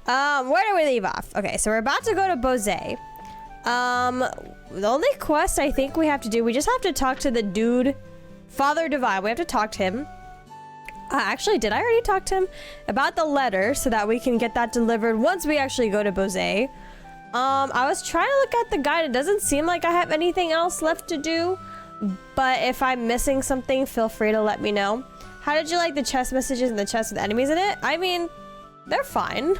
Where do we leave off? Okay, so we're about to go to Bose. The only quest I think we have to do, we just have to talk to the dude, Father Divine. We have to talk to him. Actually, did I already talk to him about the letter so that we can get that delivered once we actually go to Bose? I was trying to look at the guide. It doesn't seem like I have anything else left to do, but if I'm missing something, feel free to let me know. How did you like the chest messages and the chest with enemies in it? I mean, they're fine.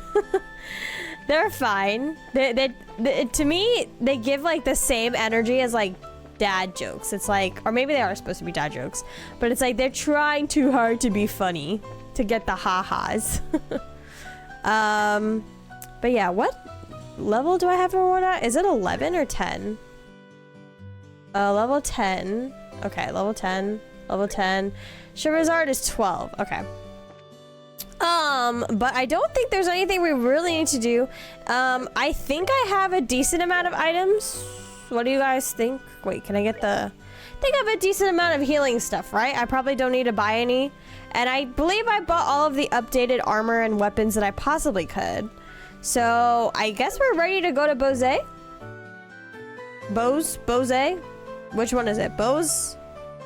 They're fine. To me, they give like the same energy as like dad jokes. It's like, or maybe they are supposed to be dad jokes, but it's like they're trying too hard to be funny to get the ha-has. But yeah, what level do I have everyone at? Is it 11 or 10? Level 10. Okay, level 10. Level 10. Charizard is 12. Okay. But I don't think there's anything we really need to do. I think I have a decent amount of items. What do you guys think? Wait, can I get the... I think I have a decent amount of healing stuff, right? I probably don't need to buy any. And I believe I bought all of the updated armor and weapons that I possibly could. So, I guess we're ready to go to Bose? Bose? Which one is it? Bose?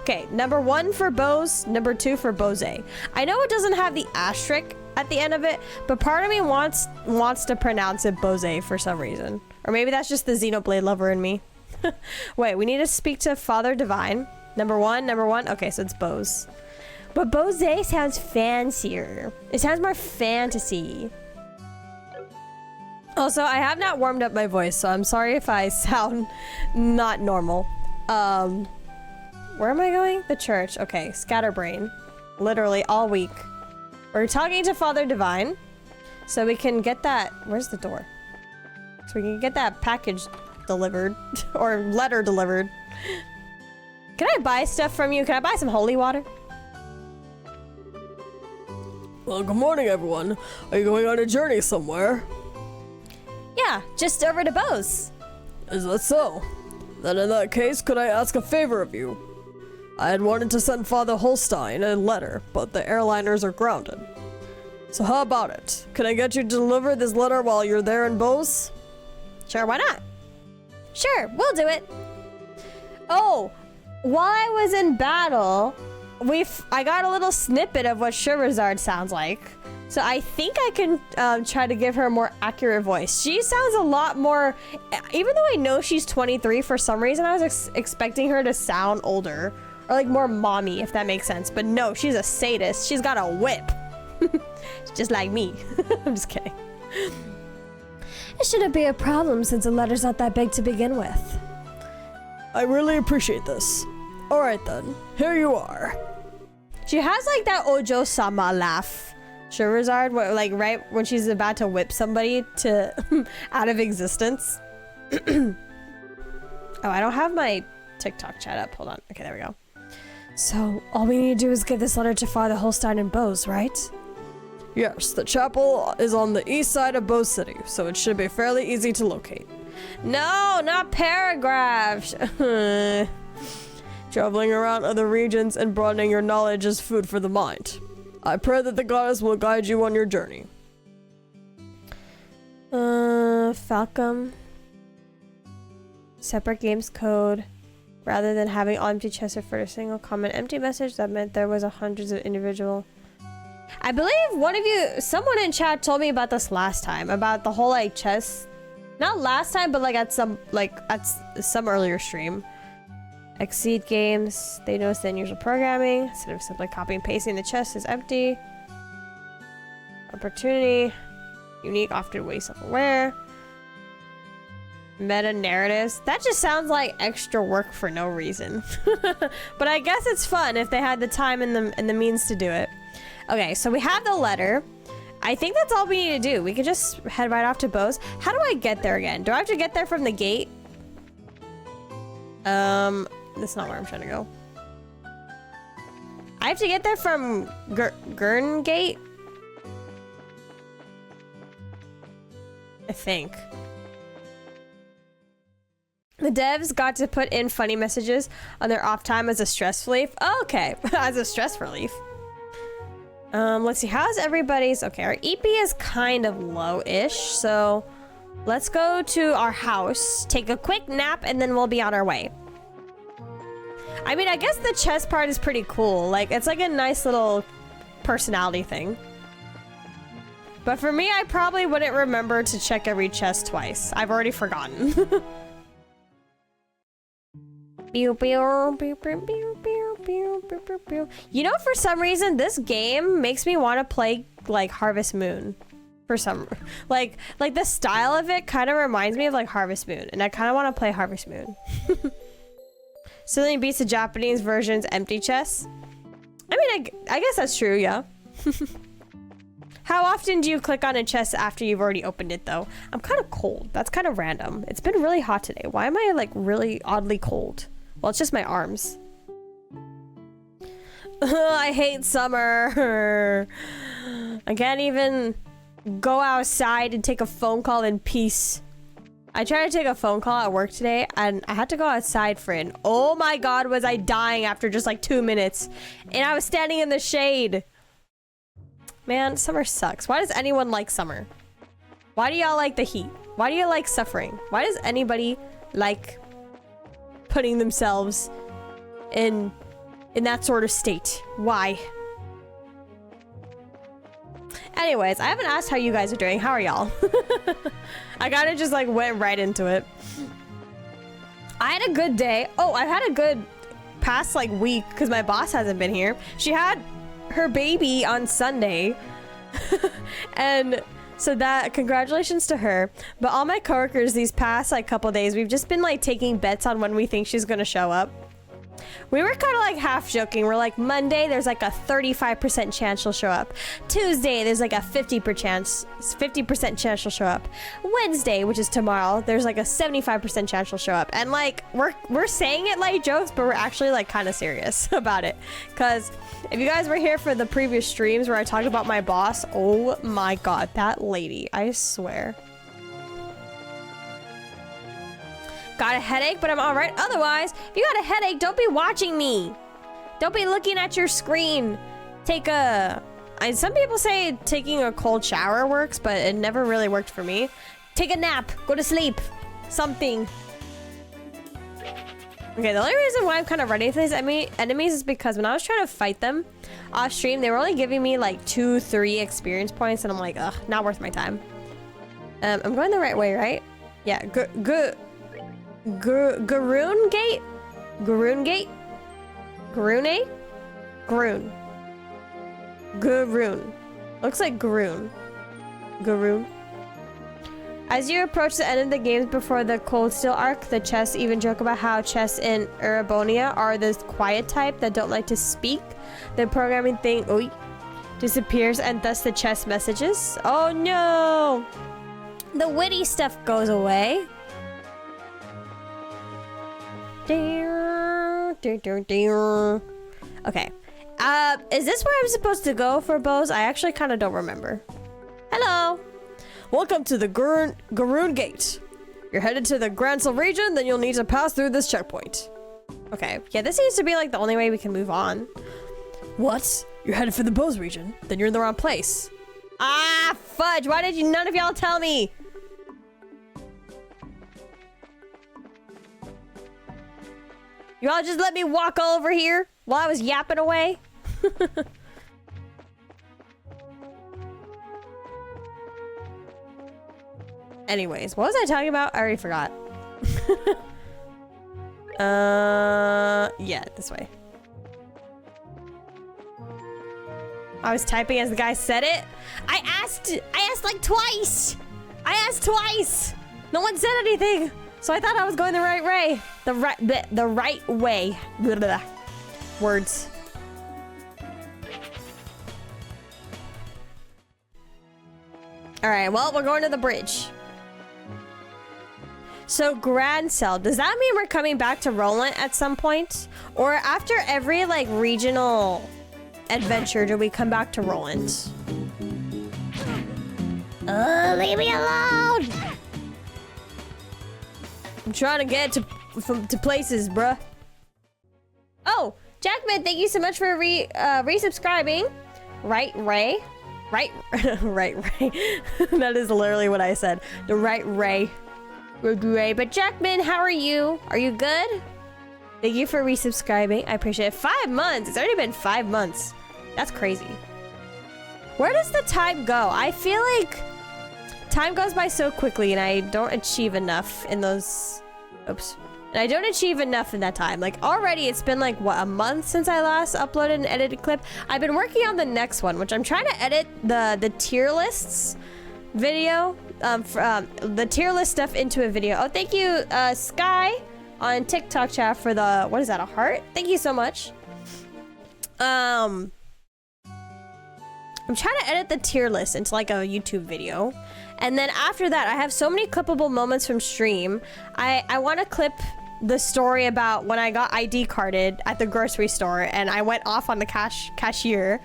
Okay, number 1 for Bose, number 2 for Bose. I know it doesn't have the asterisk at the end of it, but part of me wants to pronounce it Bose for some reason. Or maybe that's just the Xenoblade lover in me. Wait, we need to speak to Father Divine. Number one. Okay, so it's Bose. But Bose sounds fancier. It sounds more fantasy. Also, I have not warmed up my voice, so I'm sorry if I sound not normal. Where am I going? The church. Okay, scatterbrain. Literally all week. We're talking to Father Divine, so we can get that... Where's the door? So we can get that package delivered, or letter delivered. Can I buy stuff from you? Can I buy some holy water? Well, good morning, everyone. Are you going on a journey somewhere? Yeah, just over to Bose. Is that so? Then in that case, could I ask a favor of you? I had wanted to send Father Holstein a letter, but the airliners are grounded. So how about it? Can I get you to deliver this letter while you're there in Bose? Sure, why not? Sure, we'll do it. Oh, while I was in battle, I got a little snippet of what Charizard sounds like. So I think I can try to give her a more accurate voice. She sounds a lot more, even though I know she's 23, for some reason I was expecting her to sound older. Or like more mommy, if that makes sense. But no, she's a sadist. She's got a whip. Just like me. I'm just kidding. It shouldn't be a problem since the letter's not that big to begin with. I really appreciate this. Alright then, here you are. She has like that Ojo-sama laugh. Charizard, like right when she's about to whip somebody to out of existence. Oh, I don't have my TikTok chat up. Hold on. Okay, there we go. So, all we need to do is give this letter to Father Holstein in Bose, right? Yes, the chapel is on the east side of Bose City, so it should be fairly easy to locate. No, not paragraphs. Traveling around other regions and broadening your knowledge is food for the mind. I pray that the goddess will guide you on your journey. Falcom. Separate games code. Rather than having all empty chests for a single common empty message, that meant there was hundreds of individual. I believe someone in chat told me about this last time, about the whole like chest. Not last time, but like at some earlier stream. Exceed games. They notice the unusual programming. Instead of simply copying and pasting, the chest is empty. Opportunity. Unique, often way self-aware. Meta narratives. That just sounds like extra work for no reason. But I guess it's fun if they had the time and the means to do it. Okay, so we have the letter. I think that's all we need to do. We could just head right off to Bose. How do I get there again? Do I have to get there from the gate? That's not where I'm trying to go. I have to get there from Gurn Gate? I think. The devs got to put in funny messages on their off time as a stress relief. Oh, okay, as a stress relief. Let's see, how's everybody's? Okay, our EP is kind of low-ish, so let's go to our house, take a quick nap, and then we'll be on our way. I mean, I guess the chest part is pretty cool. Like, it's like a nice little personality thing. But for me, I probably wouldn't remember to check every chest twice. I've already forgotten. You know, for some reason, this game makes me want to play, like, Harvest Moon. For some... Like the style of it kind of reminds me of, like, Harvest Moon. And I kind of want to play Harvest Moon. So then he beats the Japanese version's empty chest. I mean, I guess that's true, yeah. How often do you click on a chest after you've already opened it, though? I'm kind of cold. That's kind of random. It's been really hot today. Why am I, like, really oddly cold? Well, it's just my arms. I hate summer. I can't even go outside and take a phone call in peace. I tried to take a phone call at work today, and I had to go outside for it. Oh my god, was I dying after just, like, 2 minutes. And I was standing in the shade. Man, summer sucks. Why does anyone like summer? Why do y'all like the heat? Why do you like suffering? Why does anybody like putting themselves in that sort of state? Why? Anyways, I haven't asked how you guys are doing. How are y'all? I kind of just like went right into it. I had a good day. Oh, I've had a good past like week because my boss hasn't been here. She had her baby on Sunday. And so that, congratulations to her. But all my coworkers these past like couple days, we've just been like taking bets on when we think she's gonna show up. We were kind of like half joking. We're like, Monday, there's like a 35% chance she'll show up. Tuesday, there's like a 50% chance she'll show up. Wednesday, which is tomorrow, there's like a 75% chance she'll show up. And like, we're saying it like jokes, but we're actually like kind of serious about it. Because if you guys were here for the previous streams where I talked about my boss, oh my god, that lady, I swear. Got a headache, but I'm all right. Otherwise, if you got a headache, don't be watching me. Don't be looking at your screen. Some people say taking a cold shower works, but it never really worked for me. Take a nap, go to sleep, something. Okay, the only reason why I'm kind of ready for these enemies is because when I was trying to fight them off stream, they were only giving me like 2-3 experience points, and I'm like, ugh, not worth my time. I'm going the right way, right? Yeah, Garoon Gate? Garoon Gate? Garoon? Garoon. Looks like Garoon. Garoon. As you approach the end of the games before the Cold Steel arc, the chests even joke about how chests in Erebonia are the quiet type that don't like to speak. The programming thing disappears and thus the chest messages. Oh no! The witty stuff goes away. Okay. Is this where I'm supposed to go for bows? I actually kind of don't remember. Hello. Welcome to the Garoon Gate. You're headed to the Grancel region, then you'll need to pass through this checkpoint. Okay. Yeah, this seems to be like the only way we can move on. What? You're headed for the Bows region? Then you're in the wrong place. Ah, fudge. Why did none of y'all tell me? You all just let me walk all over here while I was yapping away? Anyways, what was I talking about? I already forgot. Yeah, this way. I was typing as the guy said it. I asked like twice. I asked twice. No one said anything. So I thought I was going the right way. The right way. Blah, blah, blah. Words. All right, well, we're going to the bridge. So Grancel, does that mean we're coming back to Roland at some point? Or after every like regional adventure, do we come back to Roland? Leave me alone! I'm trying to get to places, bruh. Oh, Jackman, thank you so much for resubscribing. Right Ray? Right, right Ray. That is literally what I said. The right Ray. Ray. But Jackman, how are you? Are you good? Thank you for resubscribing. I appreciate it. 5 months. It's already been 5 months. That's crazy. Where does the time go? I feel like time goes by so quickly and I don't achieve enough in those... Oops. And I don't achieve enough in that time. Like already it's been like, what, a month since I last uploaded an edited clip? I've been working on the next one, which I'm trying to edit the tier lists video. The tier list stuff into a video. Oh, thank you, Sky on TikTok chat for the, what is that, a heart? Thank you so much. I'm trying to edit the tier list into like a YouTube video. And then after that, I have so many clippable moments from stream. I want to clip the story about when I got ID carded at the grocery store and I went off on the cashier.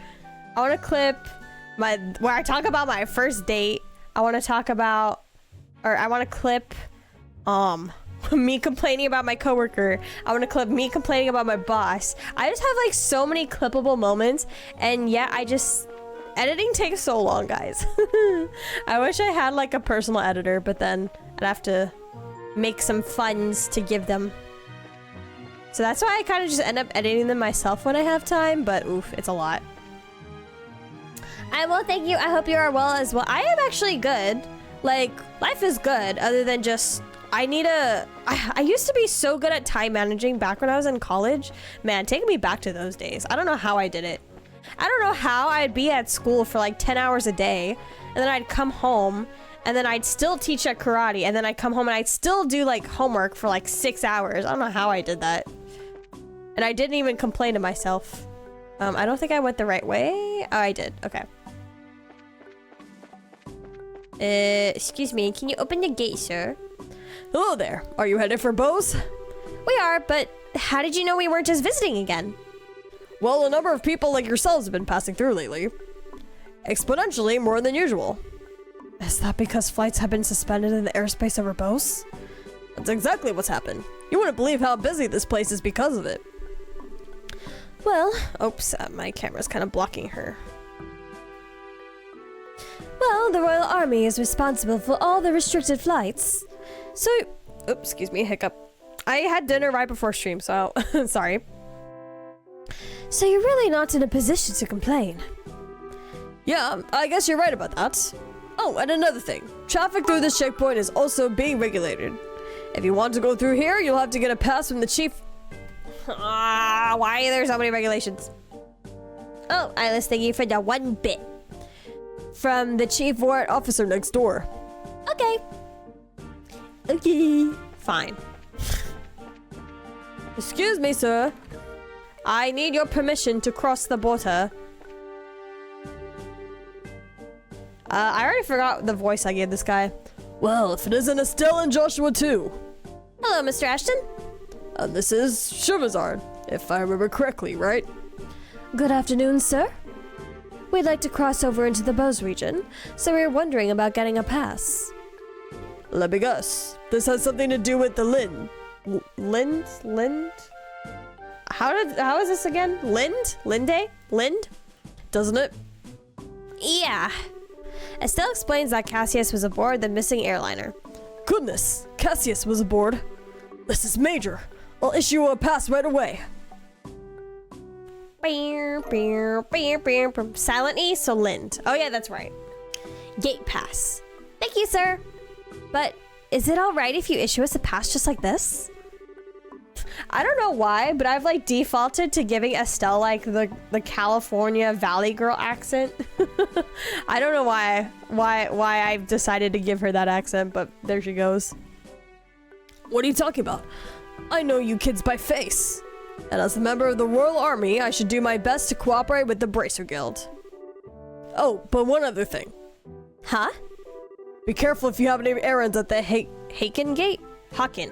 I want to clip where I talk about my first date. I want to talk about, or I want to clip, me complaining about my coworker. I want to clip me complaining about my boss. I just have like so many clippable moments, and yeah, editing takes so long, guys. I wish I had like a personal editor, but then I'd have to make some funds to give them. So that's why I kind of just end up editing them myself when I have time, but oof, it's a lot. I will, thank you. I hope you are well as well. I am actually good. Like, life is good, other than just, I used to be so good at time managing back when I was in college. Man, take me back to those days. I don't know how I did it. I don't know how I'd be at school for like 10 hours a day, and then I'd come home, and then I'd still teach at karate, and then I'd come home and I'd still do like homework for like 6 hours. I don't know how I did that. And I didn't even complain to myself. I don't think I went the right way. Oh, I did. Okay. Excuse me, can you open the gate, sir? Hello there. Are you headed for Bose? We are, but how did you know we weren't just visiting again? Well, a number of people like yourselves have been passing through lately. Exponentially more than usual. Is that because flights have been suspended in the airspace over Bose? That's exactly what's happened. You wouldn't believe how busy this place is because of it. Well, oops, my camera's kind of blocking her. Well, the Royal Army is responsible for all the restricted flights. So, oops, excuse me, hiccup. I had dinner right before stream, so sorry. So you're really not in a position to complain. Yeah, I guess you're right about that. Oh, and another thing. Traffic through this checkpoint is also being regulated. If you want to go through here, you'll have to get a pass from the chief. Why are there so many regulations? Oh, I was thinking for the one bit. From the chief warrant officer next door. Okay. Okay. Fine. Excuse me, sir. I need your permission to cross the border. I already forgot the voice I gave this guy. Well, if it isn't Estelle and Joshua too. Hello, Mr. Ashton. This is Shivazard, if I remember correctly, right? Good afternoon, sir. We'd like to cross over into the Bose region, so we were wondering about getting a pass. Let me guess. This has something to do with the Lind? How is this again? Linde? Lind? Doesn't it? Yeah. Estelle explains that Cassius was aboard the missing airliner. Goodness, Cassius was aboard. This is major. I'll issue a pass right away. Silent E, so Lind. Oh yeah, that's right. Gate pass. Thank you, sir. But is it alright if you issue us a pass just like this? I don't know why, but I've like defaulted to giving Estelle like the California Valley girl accent. I don't know why I've decided to give her that accent, but there she goes. What are you talking about? I know you kids by face. And as a member of the Royal Army, I should do my best to cooperate with the Bracer Guild. Oh, but one other thing. Huh? Be careful if you have any errands at the Haken Gate? Haken.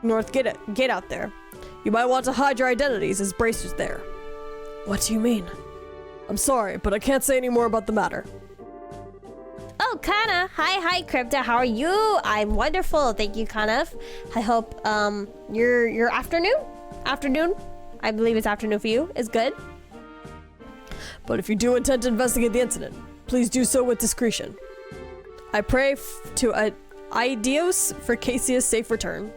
North Gate out there. You might want to hide your identities as Bracers there. What do you mean? I'm sorry, but I can't say any more about the matter. Oh, Kana. Hi, Crypta. How are you? I'm wonderful. Thank you, Kana. I hope your afternoon I believe it's afternoon for you. Is good. But if you do intend to investigate the incident, please do so with discretion. I pray to Ideos for Casia's safe return.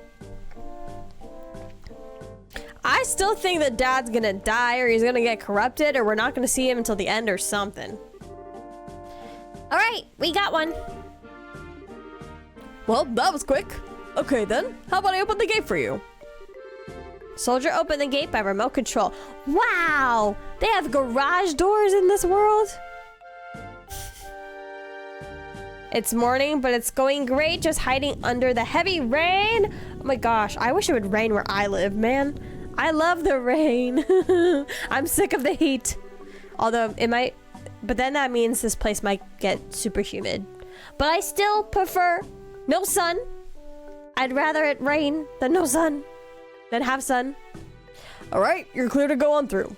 I still think that Dad's gonna die, or he's gonna get corrupted, or we're not gonna see him until the end or something. All right, we got one. Well, that was quick. Okay then, how about I open the gate for you? Soldier opened the gate by remote control. Wow, they have garage doors in this world. It's morning, but it's going great, just hiding under the heavy rain. Oh my gosh, I wish it would rain where I live, man. I love the rain. I'm sick of the heat. Although it might, but then that means this place might get super humid. But I still prefer no sun. I'd rather it rain than no sun, than have sun. All right, you're clear to go on through.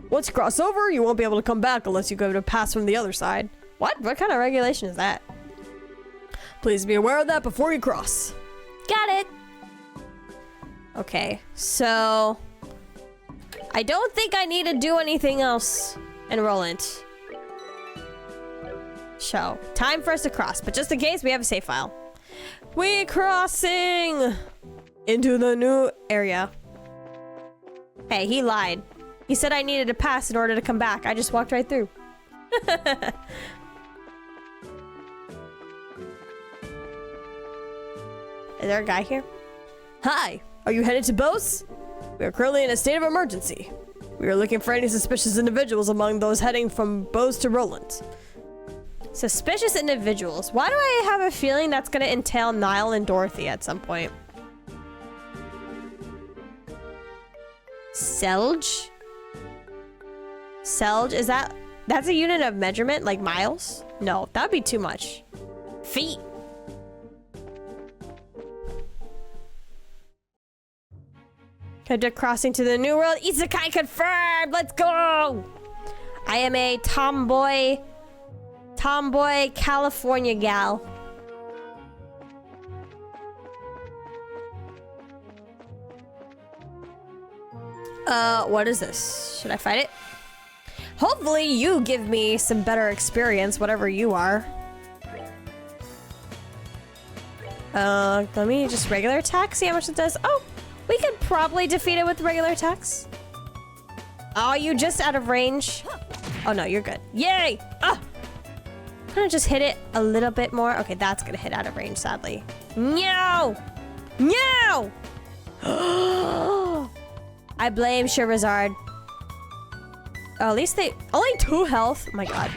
Once you cross over, you won't be able to come back unless you go to pass from the other side. What? What kind of regulation is that? Please be aware of that before you cross. Got it. Okay, so I don't think I need to do anything else in Roland. So, time for us to cross, but just in case, we have a save file. We're crossing into the new area. Hey, he lied. He said I needed to pass in order to come back. I just walked right through. Is there a guy here? Hi, are you headed to Bose? We are currently in a state of emergency. We are looking for any suspicious individuals among those heading from Bose to Roland. Suspicious individuals. Why do I have a feeling that's going to entail Niall and Dorothy at some point? Selge? Selge, is that's a unit of measurement, like miles? No, that'd be too much. Feet. Crossing to the new world. Isekai confirmed. Let's go. I am a tomboy California gal. What is this? Should I fight it? Hopefully you give me some better experience, whatever you are. Let me just regular attack, see how much it does. Oh, we could probably defeat it with regular attacks. Oh, you just out of range? Oh no, you're good. Yay! Ah! I'm gonna just hit it a little bit more. Okay, that's gonna hit out of range, sadly. No! No! I blame Shirazard. Oh, at least they only 2 health. Oh my god.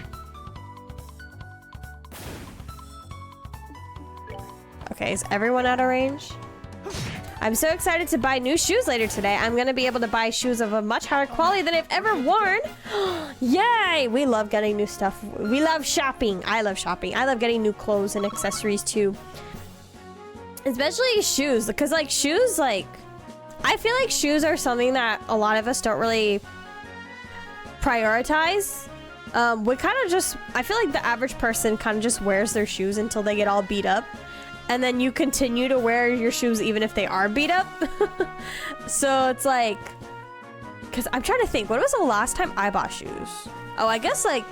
Okay, is everyone out of range? I'm so excited to buy new shoes later today. I'm gonna be able to buy shoes of a much higher quality than I've ever worn. Yay! We love getting new stuff. We love shopping. I love shopping. I love getting new clothes and accessories too. Especially shoes, because like shoes, like I feel like shoes are something that a lot of us don't really prioritize. We kind of just, I feel like the average person kind of just wears their shoes until they get all beat up. And then you continue to wear your shoes even if they are beat up. So it's like, because I'm trying to think, when was the last time I bought shoes? Oh, I guess like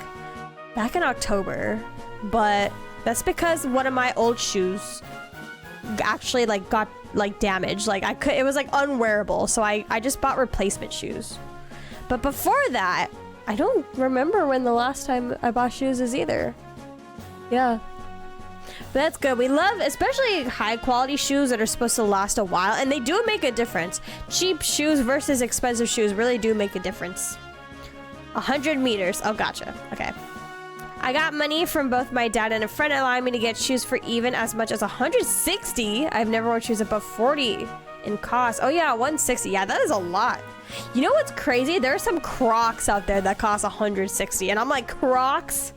back in October. But that's because one of my old shoes actually like got like damaged. Like it was like unwearable. So I just bought replacement shoes. But before that, I don't remember when the last time I bought shoes is either. Yeah. But that's good. We love, especially high quality shoes that are supposed to last a while, and they do make a difference. Cheap shoes versus expensive shoes really do make a difference. 100 meters. Oh, gotcha. Okay. I got money from both my dad and a friend allowing me to get shoes for even as much as 160. I've never worn shoes above 40 in cost. Oh yeah, 160. Yeah, that is a lot. You know what's crazy? There are some Crocs out there that cost 160, and I'm like, Crocs?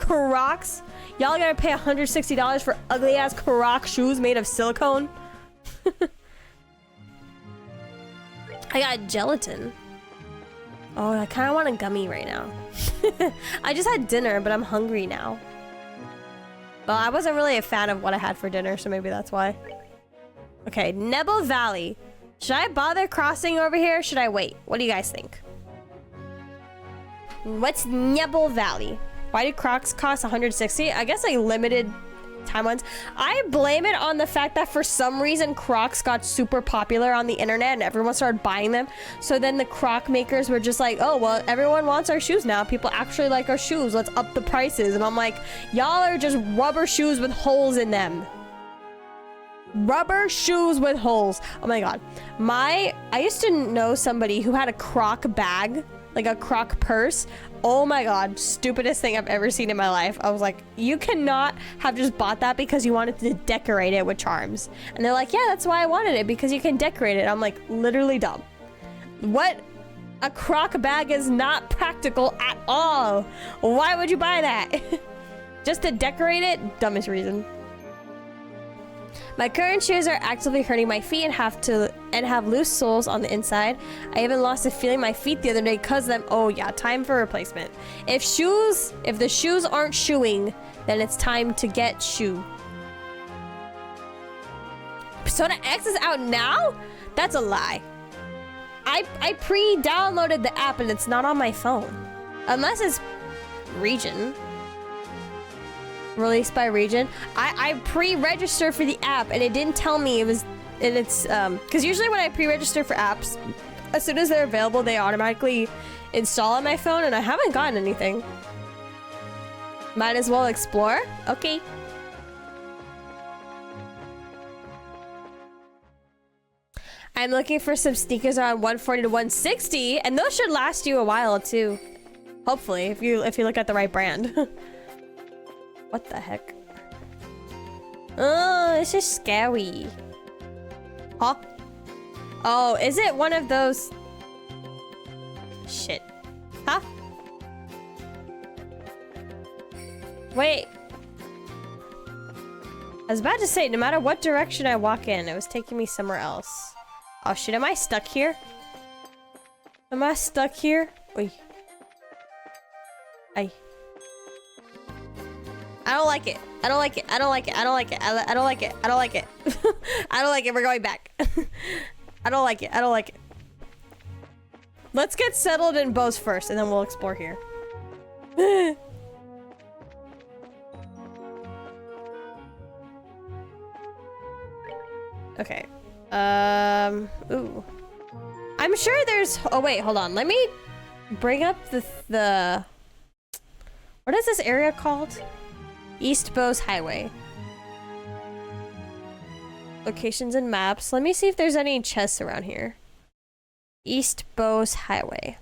Crocs? Y'all gotta pay $160 for ugly ass Croc shoes made of silicone? I got gelatin. Oh, I kind of want a gummy right now. I just had dinner, but I'm hungry now. Well, I wasn't really a fan of what I had for dinner, so maybe that's why. Okay, Nebel Valley. Should I bother crossing over here? Or should I wait? What do you guys think? What's Nebel Valley? Why did Crocs cost 160? I guess like limited time ones. I blame it on the fact that for some reason Crocs got super popular on the internet and everyone started buying them. So then the Croc makers were just like, oh, well, everyone wants our shoes now. People actually like our shoes. Let's up the prices. And I'm like, y'all are just rubber shoes with holes in them. Rubber shoes with holes. Oh my God. I used to know somebody who had a Croc bag, like a Croc purse. Oh my God, stupidest thing I've ever seen in my life. I was like, you cannot have just bought that because you wanted to decorate it with charms. And they're like, yeah, that's why I wanted it, because you can decorate it. I'm like, literally dumb. What? A Croc bag is not practical at all. Why would you buy that? Just to decorate it? Dumbest reason. My current shoes are actively hurting my feet and have loose soles on the inside. I even lost a feeling in my feet the other day because of them. Oh yeah, time for replacement. If the shoes aren't shoeing, then it's time to get shoe. Persona X is out now? That's a lie. I pre-downloaded the app and it's not on my phone. Unless it's region. Released by region. I pre-registered for the app and it didn't tell me it was, and it's because usually when I pre-register for apps, as soon as they're available they automatically install on my phone, and I haven't gotten anything. Might as well explore. Okay. I'm looking for some sneakers around 140 to 160, and those should last you a while too. Hopefully, if you look at the right brand. What the heck? Oh, this is scary. Huh? Oh, is it one of those? Shit. Huh? Wait. I was about to say, no matter what direction I walk in, it was taking me somewhere else. Oh shit, am I stuck here? Am I stuck here? Oi. Aye. I don't like it. I don't like it. I don't like it. I don't like it. I don't like it. I don't like it. I don't like it. We're going back. I don't like it. I don't like it. Let's get settled in Bose first, and then we'll explore here. Okay. Ooh. I'm sure there's... Oh, wait. Hold on. Let me bring up the... What is this area called? East Bose Highway. Locations and maps. Let me see if there's any chests around here. East Bose Highway.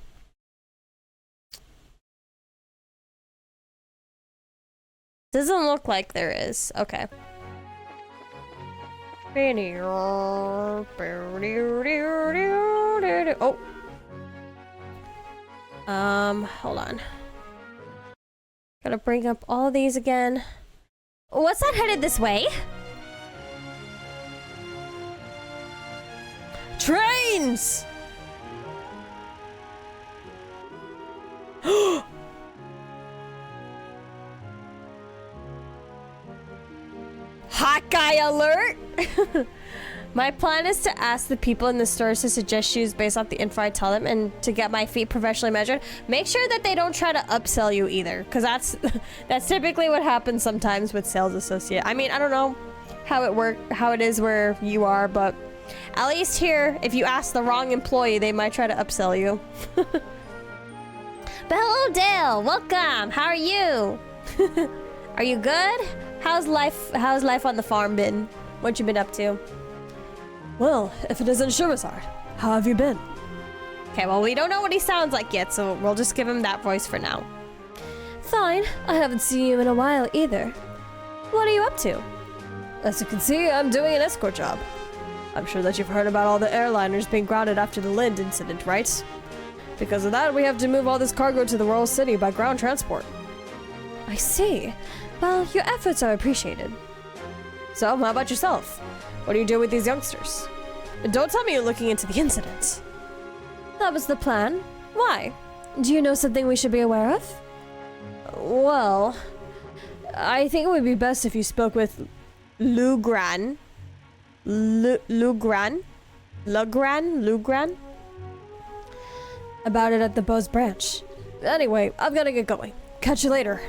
Doesn't look like there is. Okay. Oh. Hold on. Gotta bring up all of these again. What's that headed this way? Trains! Hot guy alert! My plan is to ask the people in the stores to suggest shoes based off the info I tell them, and to get my feet professionally measured. Make sure that they don't try to upsell you either, because that's typically what happens sometimes with sales associate. I mean, I don't know how it is where you are, but at least here, if you ask the wrong employee, they might try to upsell you. But hello, Dale. Welcome. How are you? Are you good? How's life on the farm been? What you been up to? Well, if it isn't Shimazar, how have you been? Okay, well, we don't know what he sounds like yet, so we'll just give him that voice for now. Fine. I haven't seen you in a while either. What are you up to? As you can see, I'm doing an escort job. I'm sure that you've heard about all the airliners being grounded after the Lind incident, right? Because of that, we have to move all this cargo to the Royal City by ground transport. I see. Well, your efforts are appreciated. So, how about yourself? What do you do with these youngsters? Don't tell me you're looking into the incident. That was the plan. Why? Do you know something we should be aware of? Well, I think it would be best if you spoke with Lugran. Lugran? Lugran? About it at the Bow's branch. Anyway, I've gotta get going. Catch you later.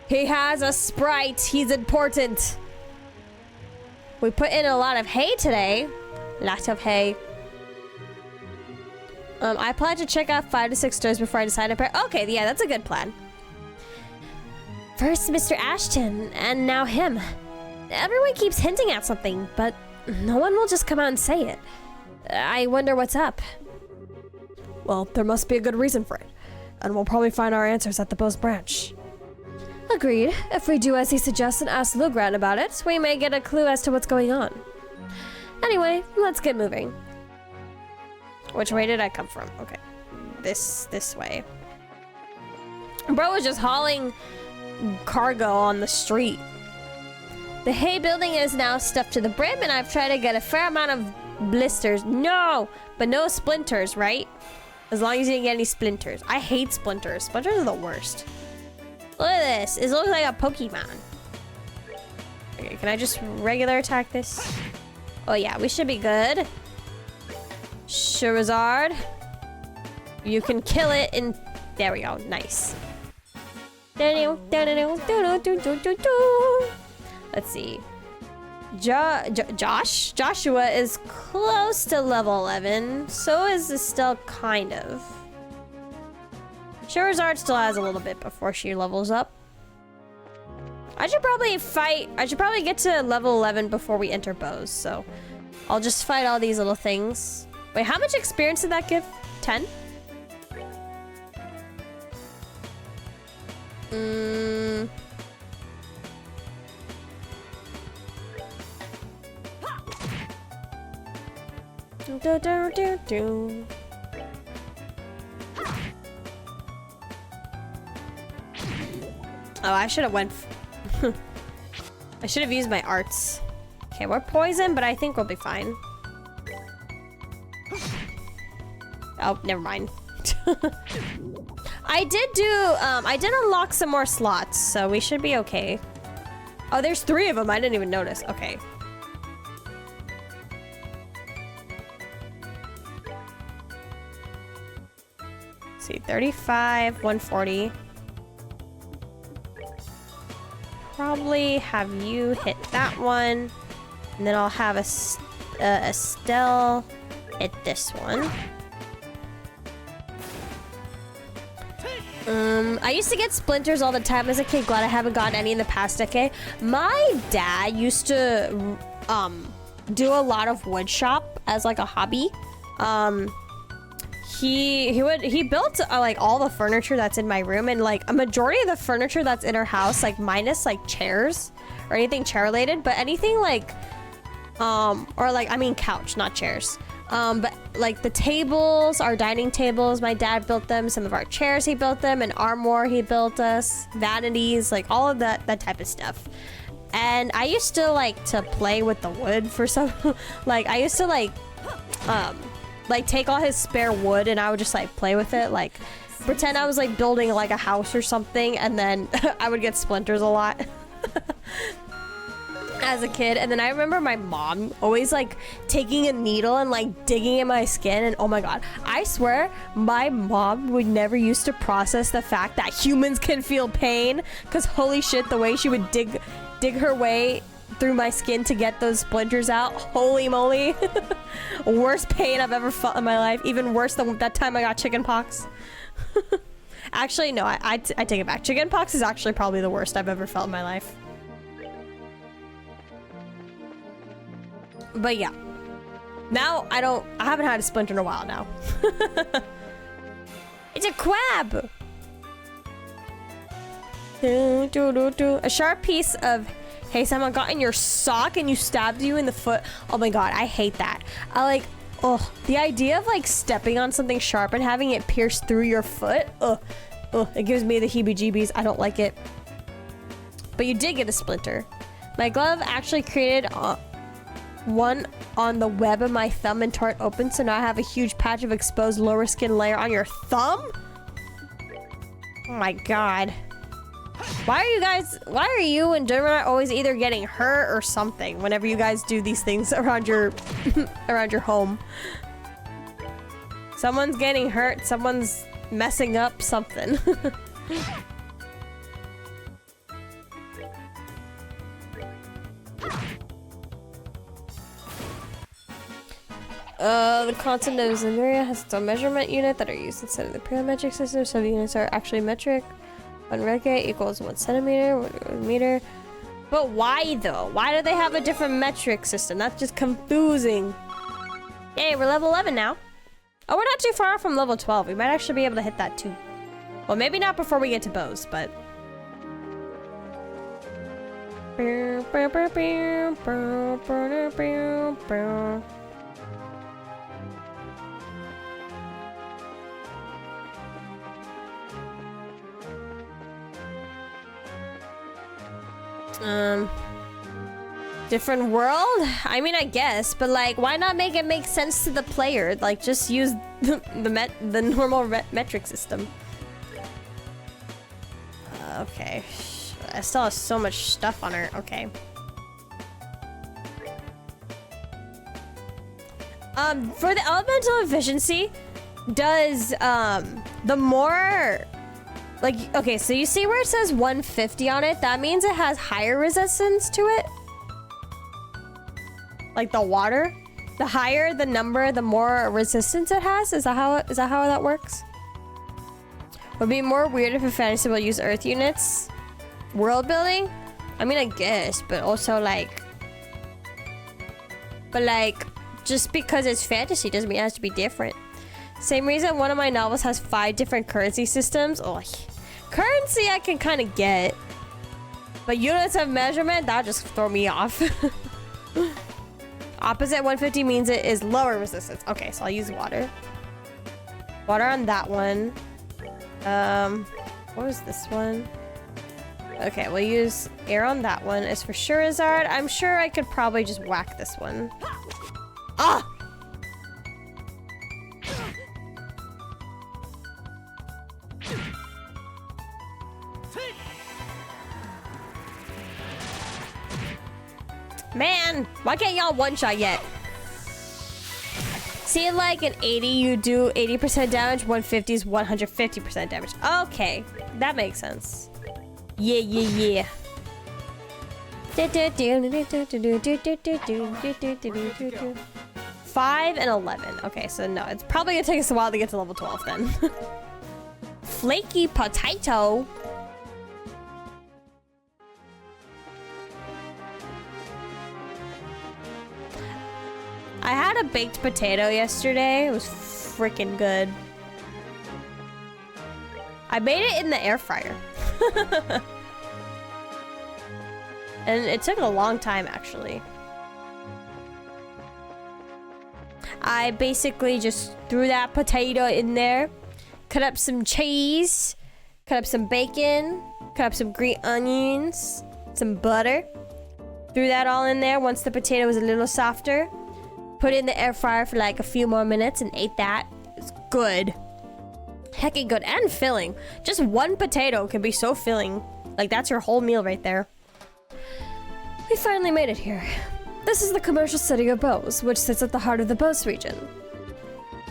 He has a sprite. He's important. We put in a lot of hay today. Lots of hay. I plan to check out 5 to 6 stores before I decide to pair. Okay, yeah, that's a good plan. First Mr. Ashton, and now him. Everyone keeps hinting at something, but no one will just come out and say it. I wonder what's up. Well, there must be a good reason for it. And we'll probably find our answers at the Bow's branch. Agreed. If we do as he suggests and ask Lugran about it, we may get a clue as to what's going on. Anyway, let's get moving. Which way did I come from? Okay. This way. Bro was just hauling cargo on the street. The hay building is now stuffed to the brim, and I've tried to get a fair amount of blisters. No! But no splinters, right? As long as you didn't get any splinters. I hate splinters. Splinters are the worst. Look at this. It looks like a Pokemon. Okay, can I just regular attack this? Oh yeah, we should be good. Charizard. You can kill it in... There we go. Nice. Let's see. Joshua is close to level 11. So is Estelle, kind of. Charizard still has a little bit before she levels up. I should probably get to level 11 before we enter Bows, so I'll just fight all these little things. Wait, how much experience did that give? 10? Oh, I should have went... I should have used my arts. Okay, we're poisoned, but I think we'll be fine. Oh, never mind. I did unlock some more slots, so we should be okay. Oh, there's 3 of them. I didn't even notice. Okay. Let's see, 35, 140. Probably have you hit that one, and then I'll have Estelle hit this one. I used to get splinters all the time as a kid. Glad I haven't gotten any in the past decade. My dad used to do a lot of wood shop as like a hobby. He built like all the furniture that's in my room, and like a majority of the furniture that's in our house, like minus like chairs or anything chair related, but anything like or like, I mean couch, not chairs. But like the tables, our dining tables, my dad built them. Some of our chairs, he built them. An armoire, he built us. Vanities, like all of that type of stuff. And I used to like to play with the wood for some, like I used to like take all his spare wood and I would just like play with it, like pretend I was like building like a house or something, and then I would get splinters a lot. As a kid. And then I remember my mom always like taking a needle and like digging in my skin, and oh my god, I swear my mom would never used to process the fact that humans can feel pain, because holy shit, the way she would dig her way through my skin to get those splinters out, holy moly. Worst pain I've ever felt in my life, even worse than that time I got chicken pox. Actually no, I take it back. Chicken pox is actually probably the worst I've ever felt in my life. But yeah, now I haven't had a splinter in a while now. It's a crab. A sharp piece of hay someone got in your sock and you stabbed you in the foot. Oh my god, I hate that. The idea of like stepping on something sharp and having it pierce through your foot. It gives me the heebie-jeebies. I don't like it. But you did get a splinter. My glove actually created one on the web of my thumb and tore it open, so now I have a huge patch of exposed lower skin layer on your thumb? Oh my god. Why are you and Jeremiah always either getting hurt or something whenever you guys do these things around your around your home? Someone's getting hurt, someone's messing up something. The concept of Zymeria has its own measurement unit that are used instead of the parametric system, so the units are actually metric. 1 regate equals 1 centimeter, 1 meter. But why though? Why do they have a different metric system? That's just confusing. Yay, we're level 11 now. Oh, we're not too far from level 12. We might actually be able to hit that too. Well, maybe not before we get to bows, but... different world? I mean, I guess, but like, why not make it make sense to the player? Like, just use the normal metric system. Okay. I still have so much stuff on her. Okay. For the elemental efficiency, does, the more... Like, okay, so you see where it says 150 on it? That means it has higher resistance to it. Like the water. The higher the number, the more resistance it has. Is that how that works? Would be more weird if a fantasy will use earth units. World building? I mean, I guess, but also like... But like, just because it's fantasy doesn't mean it has to be different. Same reason one of my novels has 5 different currency systems. Oh, currency I can kind of get. But units of measurement, that'll just throw me off. Opposite 150 means it is lower resistance. Okay, so I'll use water. Water on that one. What was this one? Okay, we'll use air on that one. As for Shurazard, I'm sure I could probably just whack this one. Ah! Man, why can't y'all one-shot yet? See, like an 80, you do 80% damage, 150 is 150% damage. Okay, that makes sense. Yeah, yeah, yeah. 5 and 11. Okay, so no, it's probably gonna take us a while to get to level 12 then. Flaky potato. I had a baked potato yesterday. It was freaking good. I made it in the air fryer. And it took a long time, actually. I basically just threw that potato in there, cut up some cheese, cut up some bacon, cut up some green onions, some butter. Threw that all in there once the potato was a little softer. Put it in the air fryer for like a few more minutes and ate that. It's good. Heckin' good and filling. Just one potato can be so filling. Like, that's your whole meal right there. We finally made it here. This is the commercial city of Bose, which sits at the heart of the Bose region.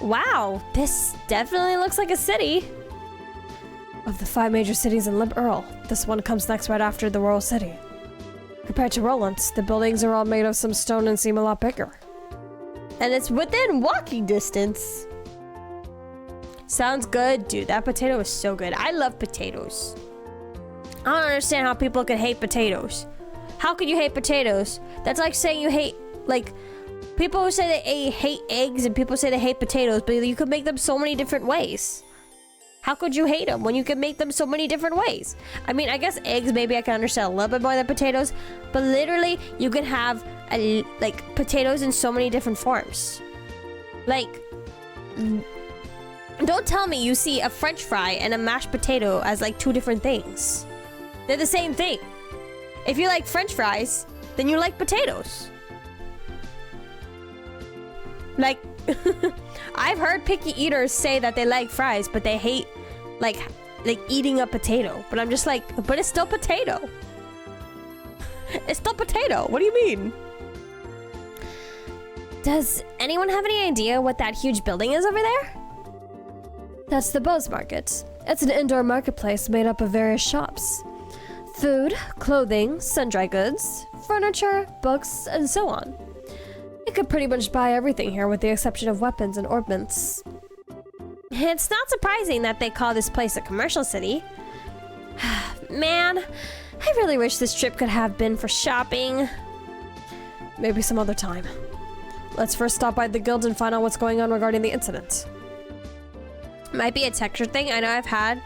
Wow, this definitely looks like a city. Of the 5 major cities in Limp Earl, this one comes next right after the Royal City. Compared to Roland's, the buildings are all made of some stone and seem a lot bigger. And it's within walking distance. Sounds good, dude. That potato is so good. I love potatoes. I don't understand how people can hate potatoes. How could you hate potatoes? That's like saying you hate, like, people who say they hate eggs and people say they hate potatoes, but you could make them so many different ways. How could you hate them when you can make them so many different ways? I mean, I guess eggs, maybe I can understand a little bit more than potatoes, but literally, you can have, like, potatoes in so many different forms. Like, don't tell me you see a French fry and a mashed potato as, like, 2 different things. They're the same thing. If you like French fries, then you like potatoes. Like, I've heard picky eaters say that they like fries, but they hate, like, like eating a potato. But I'm just like, but it's still potato. It's still potato. What do you mean? Does anyone have any idea what that huge building is over there? That's the Bose Market. It's an indoor marketplace made up of various shops. Food, clothing, sun-dry goods, furniture, books, and so on. You could pretty much buy everything here with the exception of weapons and ordnance. It's not surprising that they call this place a commercial city. Man, I really wish this trip could have been for shopping. Maybe some other time. Let's first stop by the guild and find out what's going on regarding the incident. Might be a texture thing. I know I've had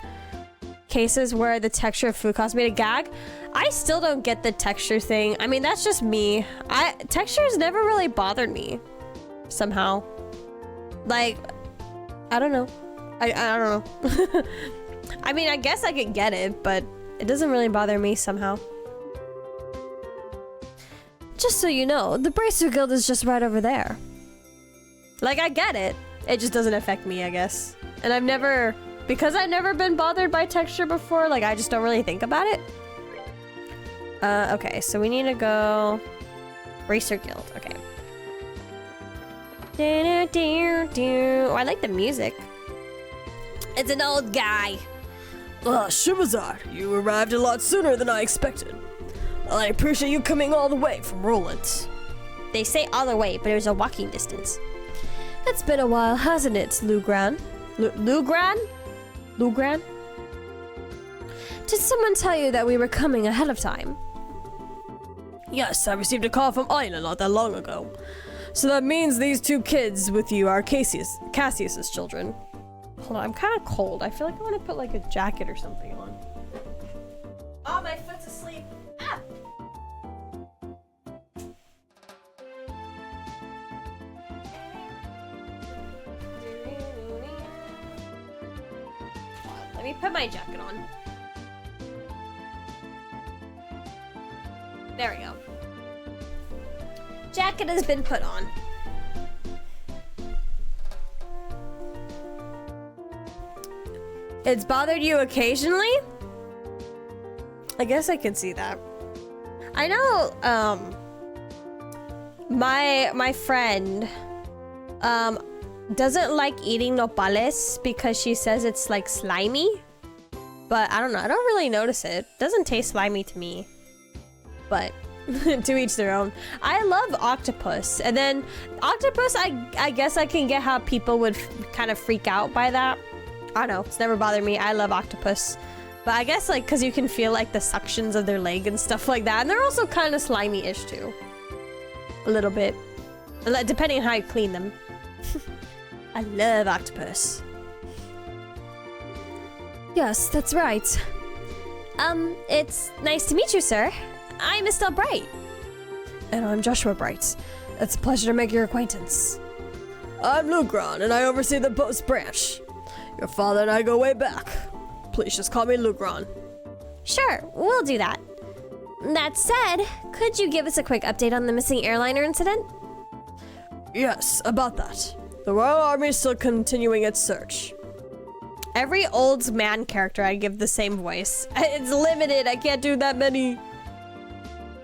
cases where the texture of food caused me to gag. I still don't get the texture thing. I mean, that's just me. Texture has never really bothered me somehow. Like, I don't know. I don't know. I mean, I guess I could get it, but it doesn't really bother me somehow. Just so you know, the Bracer Guild is just right over there. Like, I get it. It just doesn't affect me, I guess. And because I've never been bothered by texture before, like, I just don't really think about it. Okay, so we need to go... Bracer Guild, okay. Oh, I like the music. It's an old guy. Shimazar, you arrived a lot sooner than I expected. I appreciate you coming all the way from Roland. They say all the way, but it was a walking distance. It's been a while, hasn't it, Lugran? Lugran? Lugran? Did someone tell you that we were coming ahead of time? Yes, I received a call from Aina not that long ago. So that means these two kids with you are Cassius's children. Hold on, I'm kind of cold. I feel like I want to put like a jacket or something on. Oh, my foot's asleep. Ah! Let me put my jacket on. There we go. Jacket has been put on. It's bothered you occasionally? I guess I can see that. I know, my friend, doesn't like eating nopales because she says it's like slimy. But I don't know, I don't really notice it. It doesn't taste slimy to me. But to each their own. I love octopus. And then octopus, I guess I can get how people would kind of freak out by that. I don't know, it's never bothered me. I love octopus. But I guess like because you can feel like the suctions of their leg and stuff like that. And they're also kind of slimy-ish too. A little bit. Depending on how you clean them. I love octopus. Yes, that's right. It's nice to meet you, sir. I'm Estelle Bright. And I'm Joshua Bright. It's a pleasure to make your acquaintance. I'm Lugran, and I oversee the Bose branch. Your father and I go way back. Please just call me Lugran. Sure, we'll do that. That said, could you give us a quick update on the missing airliner incident? Yes, about that. The Royal Army is still continuing its search. Every old man character I give the same voice. It's limited, I can't do that many.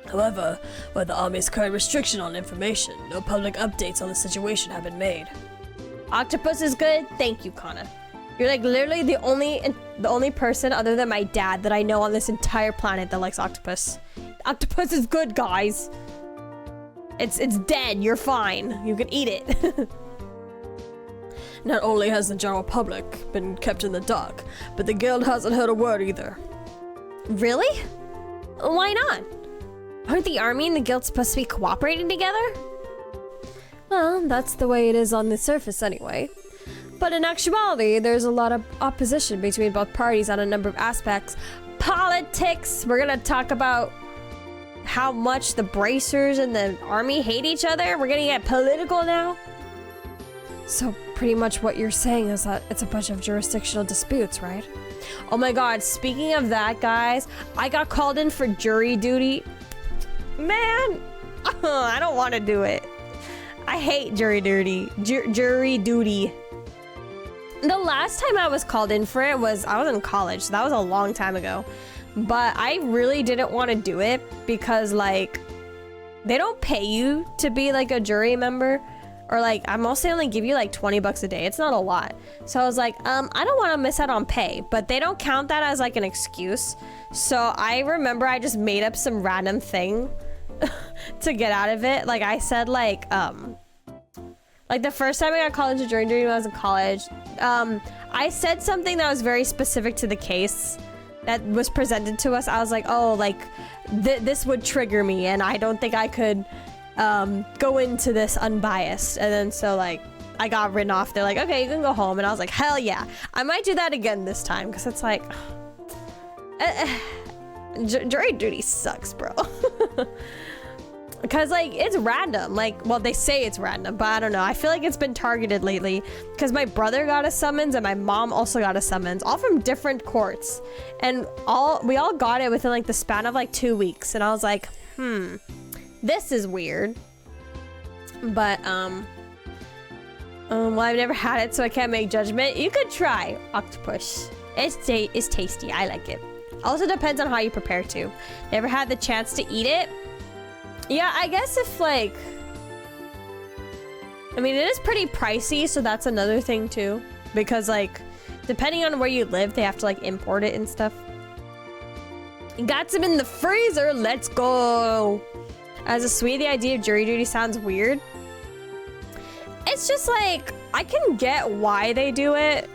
However, with the Army's current restriction on information, no public updates on the situation have been made. Octopus is good? Thank you, Kana. You're like literally the only person other than my dad that I know on this entire planet that likes octopus. Octopus is good, guys. It's dead, you're fine. You can eat it. Not only has the general public been kept in the dark, but the guild hasn't heard a word either. Really? Why not? Aren't the army and the guild supposed to be cooperating together? Well, that's the way it is on the surface anyway. But in actuality, there's a lot of opposition between both parties on a number of aspects. Politics! We're gonna talk about how much the bracers and the army hate each other? We're gonna get political now? So pretty much what you're saying is that it's a bunch of jurisdictional disputes, right? Oh my god, speaking of that, guys, I got called in for jury duty. Man, I don't want to do it. I hate jury duty. Jury duty. The last time I was called in for it was, I was in college, so that was a long time ago. But I really didn't want to do it because, like, they don't pay you to be, like, a jury member. Or, like, I mostly only give you, like, 20 bucks a day. It's not a lot. So I was like, I don't want to miss out on pay. But they don't count that as, like, an excuse. So I remember I just made up some random thing to get out of it. Like, I said, like, the first time I got called into jury duty when I was in college, I said something that was very specific to the case that was presented to us. I was like, oh, like, this would trigger me, and I don't think I could go into this unbiased. And then so, like, I got written off. They're like, okay, you can go home. And I was like, hell yeah. I might do that again this time, because it's like, jury duty sucks, bro. Because, like, it's random. Like, well, they say it's random, but I don't know. I feel like it's been targeted lately because my brother got a summons and my mom also got a summons, all from different courts. And we all got it within, like, the span of, like, 2 weeks. And I was like, this is weird. But, well, I've never had it, so I can't make judgment. You could try octopus. It's tasty. I like it. Also depends on how you prepare to. Never had the chance to eat it. Yeah, I guess if, like, I mean, it is pretty pricey, so that's another thing too, because, like, depending on where you live, they have to, like, import it and stuff. Got some in the freezer. Let's go. As a Swede, the idea of jury duty sounds weird. It's just like, I can get why they do it,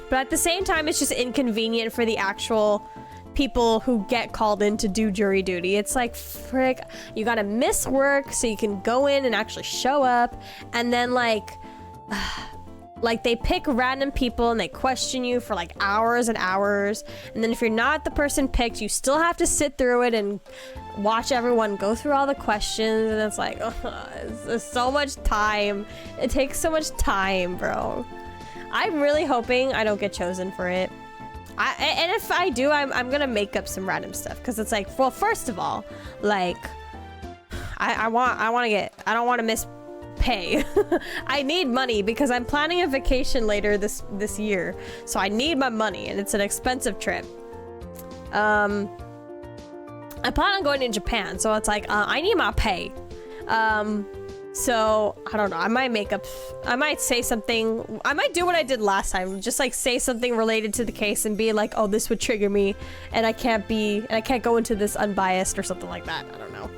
but at the same time, it's just inconvenient for the actual people who get called in to do jury duty. It's like, frick, you gotta miss work so you can go in and actually show up, and then, like, they pick random people and they question you for, like, hours and hours, and then if you're not the person picked, you still have to sit through it and watch everyone go through all the questions, and it's like, it's so much time. It takes so much time, bro. I'm really hoping I don't get chosen for it. And if I do, I'm gonna make up some random stuff, because it's like, well, first of all, like, I don't want to miss pay. I need money because I'm planning a vacation later this year, so I need my money, and it's an expensive trip. I plan on going to Japan, so it's like, I need my pay. So, I don't know, I might say something, I might do what I did last time, just, like, say something related to the case and be like, oh, this would trigger me, and I can't go into this unbiased or something like that. I don't know.